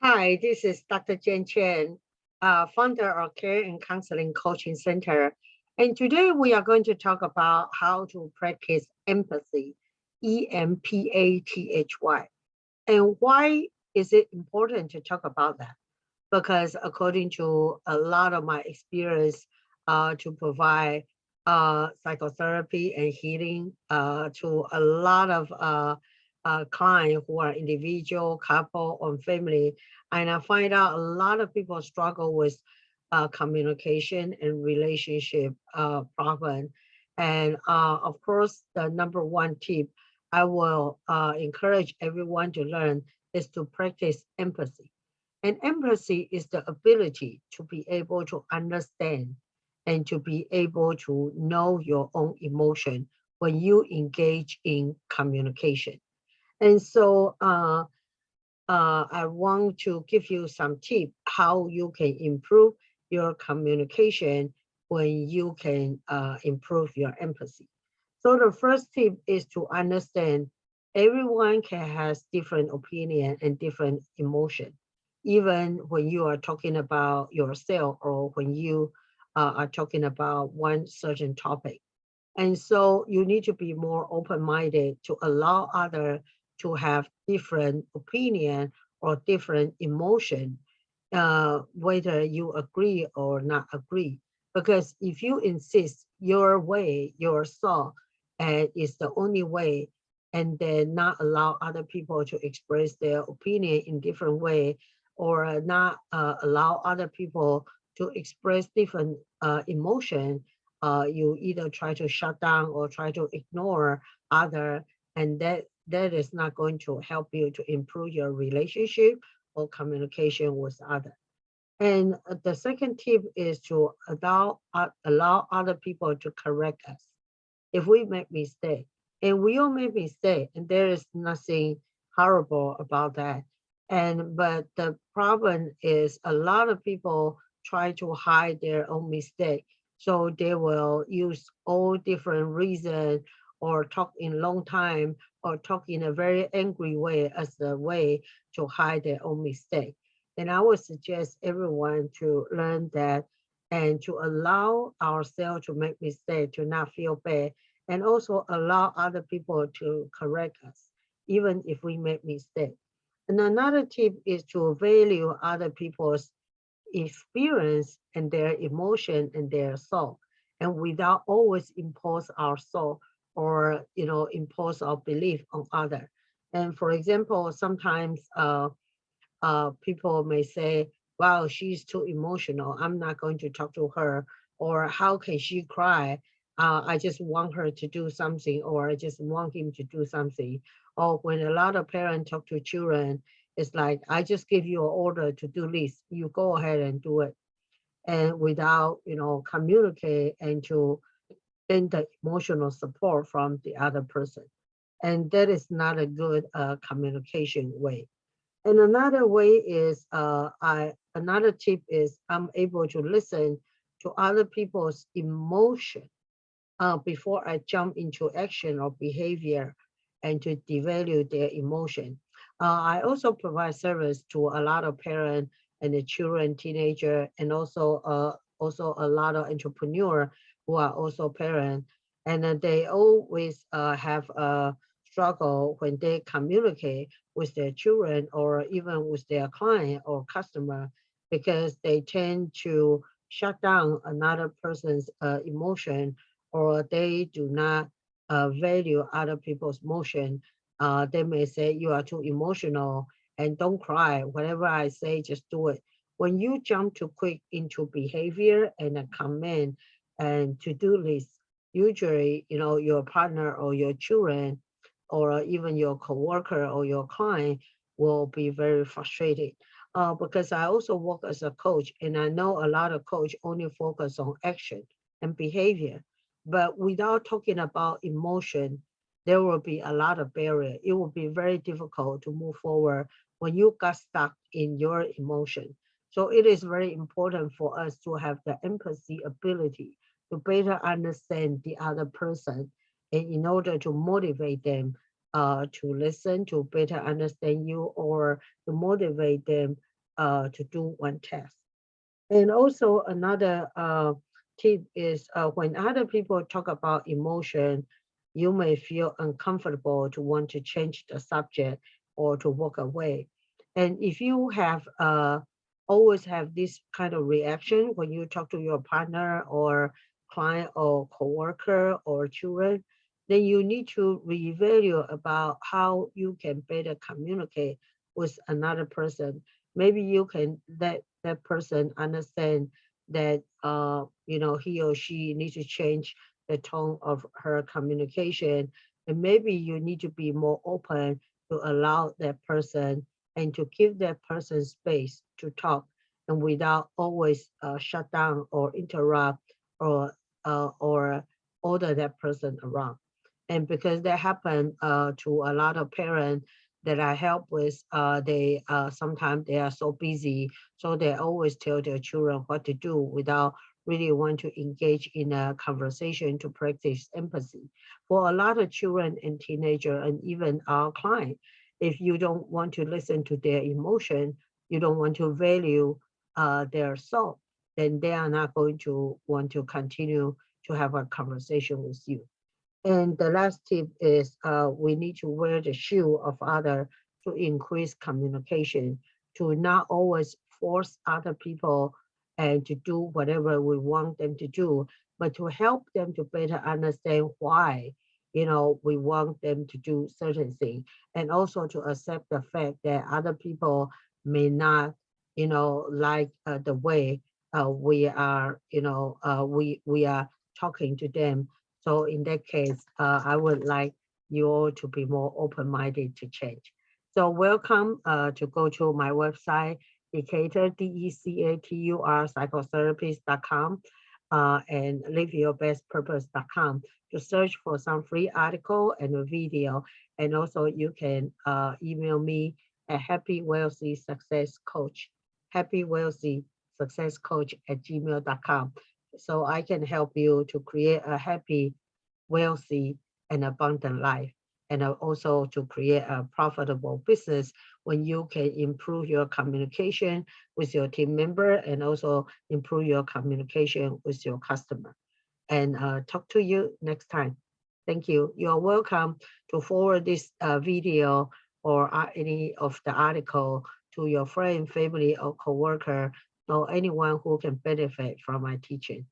Hi, this is Dr. Chen, founder of Care and Counseling Coaching Center. And today we are going to talk about how to practice empathy, EMPATHY. And why is it important to talk about that? Because according to a lot of my experience to provide psychotherapy and healing to a lot of clients who are individual, couple, or family, and I find out a lot of people struggle with communication and relationship problem. And of course, the number one tip I will encourage everyone to learn is to practice empathy. And empathy is the ability to be able to understand and to be able to know your own emotion when you engage in communication. And so I want to give you some tips how you can improve your communication when you can improve your empathy. So the first tip is to understand everyone can has different opinion and different emotion, even when you are talking about yourself or when you are talking about one certain topic. And so you need to be more open-minded to allow other to have different opinion or different emotion, whether you agree or not agree. Because if you insist your way, your thought, is the only way, and then not allow other people to express their opinion in different way, or not allow other people to express different emotion, you either try to shut down or try to ignore other, and that is not going to help you to improve your relationship or communication with other. And the second tip is to allow other people to correct us if we make mistake. And we all make mistake, and there is nothing horrible about that. And but the problem is a lot of people try to hide their own mistake. So they will use all different reason or talk in long time or talk in a very angry way as a way to hide their own mistake. And I would suggest everyone to learn that and to allow ourselves to make mistake, to not feel bad, and also allow other people to correct us, even if we make mistake. And another tip is to value other people's experience and their emotion and their soul, and without always impose our soul or impose our belief on other. And for example, sometimes people may say, wow, she's too emotional, I'm not going to talk to her, or how can she cry? I just want her to do something, or I just want him to do something. Or when a lot of parents talk to children, it's like, I just give you an order to do this, you go ahead and do it. And without, communicate and to get the emotional support from the other person. And that is not a good communication way. And another way is another tip is I'm able to listen to other people's emotion before I jump into action or behavior and to devalue their emotion. I also provide service to a lot of parents and the children, teenager, and also a lot of entrepreneur who are also parents, and they always have a struggle when they communicate with their children or even with their client or customer, because they tend to shut down another person's emotion, or they do not value other people's emotion. They may say, you are too emotional and don't cry. Whatever I say, just do it. When you jump too quick into behavior and a command and to-do list, usually, your partner or your children or even your coworker or your client will be very frustrated. Because I also work as a coach, and I know a lot of coach only focus on action and behavior, but without talking about emotion, there will be a lot of barrier. It will be very difficult to move forward when you got stuck in your emotion. So it is very important for us to have the empathy ability to better understand the other person, and in order to motivate them to listen, to better understand you, or to motivate them to do one task. And also another tip is when other people talk about emotion, you may feel uncomfortable to want to change the subject or to walk away. And if you have always have this kind of reaction when you talk to your partner or client or coworker or children, then you need to reevaluate about how you can better communicate with another person. Maybe you can let that person understand that he or she needs to change the tone of her communication, and maybe you need to be more open to allow that person and to give that person space to talk, and without always shut down or interrupt or order that person around. And because that happened to a lot of parents that I help with, they sometimes they are so busy, so they always tell their children what to do without really want to engage in a conversation to practice empathy. For a lot of children and teenagers, and even our client, if you don't want to listen to their emotion, you don't want to value their soul, then they are not going to want to continue to have a conversation with you. And the last tip is we need to wear the shoe of other to increase communication, to not always force other people and to do whatever we want them to do, but to help them to better understand why, we want them to do certain things, and also to accept the fact that other people may not, like the way we are, we are talking to them. So in that case, I would like you all to be more open-minded to change. So welcome to go to my website, Decatur, Decatur, psychotherapist.com, and liveyourbestpurpose.com to search for some free article and a video. And also you can email me at Happy Wealthy Success Coach, Happy Wealthy Success Coach at gmail.com, so I can help you to create a happy, wealthy, and abundant life, and also to create a profitable business when you can improve your communication with your team member and also improve your communication with your customer. And talk to you next time. Thank you. You're welcome to forward this video or any of the article to your friend, family, or coworker, or anyone who can benefit from my teaching.